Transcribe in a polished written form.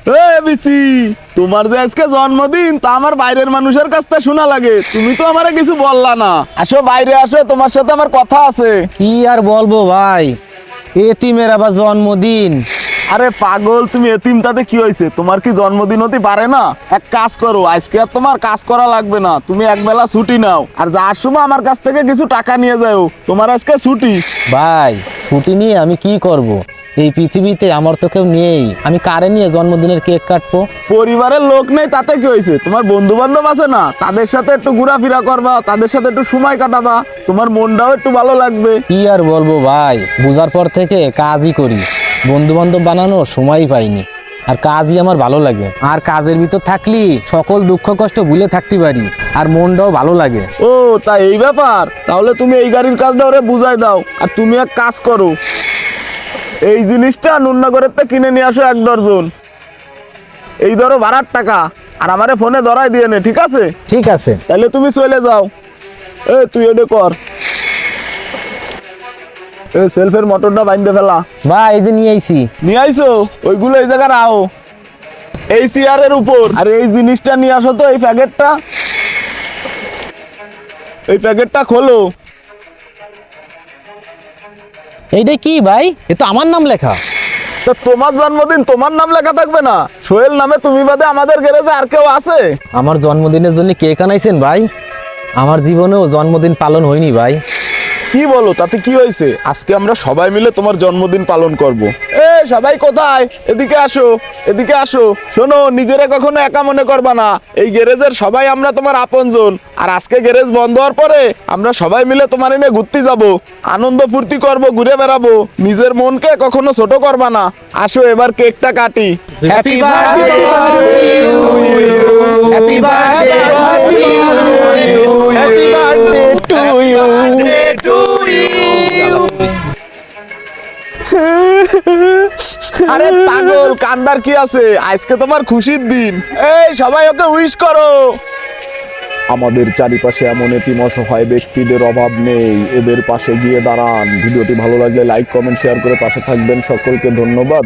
BC, তোমার যে আজকে জন্মদিন তা আমার বাইরের মানুষের কাছ থেকে শোনা লাগে। তুমি তো আমারে কিছু বললা না। আসো বাইরে আসো, তোমার সাথে আমার কথা আছে। কি আর বলবো ভাই, এতিমের আবার জন্মদিন। আরে পাগল, তুমি এতিম তাতে কি হয়েছে? তোমার কি জন্মদিন হতে পারে না? এক কাজ করো, আজকে আর তোমার কাজ করা লাগবে না, তুমি একবেলা ছুটি নাও, আর যার সময় আমার কাছ থেকে কিছু টাকা নিয়ে যাও। তোমার আজকে ছুটি। ভাই ছুটি নিয়ে আমি কি করব? এই পৃথিবীতে আমার তো কেউ নেই, আমি কারে নিয়ে জন্মদিনের কেক কাটবো? পরিবারের লোক নেই তাতে কি হয়েছে? তোমার বন্ধু বান্ধব আছে না, তাদের সাথে একটু ঘোরাফেরা করবা, তাদের সাথে একটু সময় কাটাবা, তোমার মনটাও একটু ভালো লাগবে। কি আর বলবো ভাই, বোঝার পর থেকে কাজই করি, বন্ধু বান্ধব বানানোর সময়ই পাইনি। আর কাজই আমার ভালো লাগে, আর কাজের ভিতর থাকলি সকল দুঃখ কষ্ট ভুলে থাকতে পারি, আর মনটাও ভালো লাগে। ও তা এই ব্যাপার, তাহলে তুমি এই গাড়ির কাজটা ওরে বুঝাই দাও। আর তুমি এক কাজ করো, এই জিনিসটা নুন্নাগরের থেকে কিনে নিয়ে আসো 1 ডজন। এই ধরো ভাড়ার টাকা, আর আমারে ফোনে ধরাই দিয়ে নে, ঠিক আছে? ঠিক আছে। তাহলে তুমি চলে যাও। তুই এটা কর, সেলফের মোটরটা বাইন্ধে ফেলা। ভাই এই যে নিয়ে আইছি। নিয়ে আইসো? ওইগুলো এই জায়গায় রাখো, এই চেয়ারের উপর। আর এই জিনিসটা নিয়ে আসো তো, এই প্যাকেটটা। এই প্যাকেটটা খোলো। এইটা কি ভাই? এ তো আমার নাম লেখা। তা তোমার জন্মদিন, তোমার নাম লেখা থাকবে না? সোহেল নামে তুমি বাদে আমাদের গ্যারেজে আর কেউ আছে? আমার জন্মদিনের জন্য কেক আনাইছেন ভাই? আমার জীবনেও জন্মদিন পালন হয়নি ভাই। কি বলো, তাতে কি হয়েছে? আজকে আমরা সবাই মিলে তোমার জন্মদিন পালন করব। সবাই কোথায়? এদিকে আসো, এদিকে আসো। শোনো, নিজেরা কখনো একা মনে করবা না, এই গ্যারেজের সবাই আমরা তোমার আপনজন। আর আজকে গ্যারেজ বন্ধ হওয়ার পরে আমরা সবাই মিলে তোমার এনে ঘুরতে যাব, আনন্দ ফুর্তি করব, ঘুরে বেড়াবো। নিজের মনকে কখনো ছোট করবা না। আসো এবার কেকটা কাটি। Happy birthday happy birthday happy birthday to you. আরে পাগল, কান্দার কি আছে? আজকে তোমার খুশির দিন। সবাই ওকে উইশ করো। আমাদের চারিপাশে এমন এতিম অসহায় ব্যক্তিদের অভাব নেই, এদের পাশে গিয়ে দাঁড়ান। ভিডিওটি ভালো লাগলে লাইক কমেন্ট শেয়ার করে পাশে থাকবেন। সকলকে ধন্যবাদ।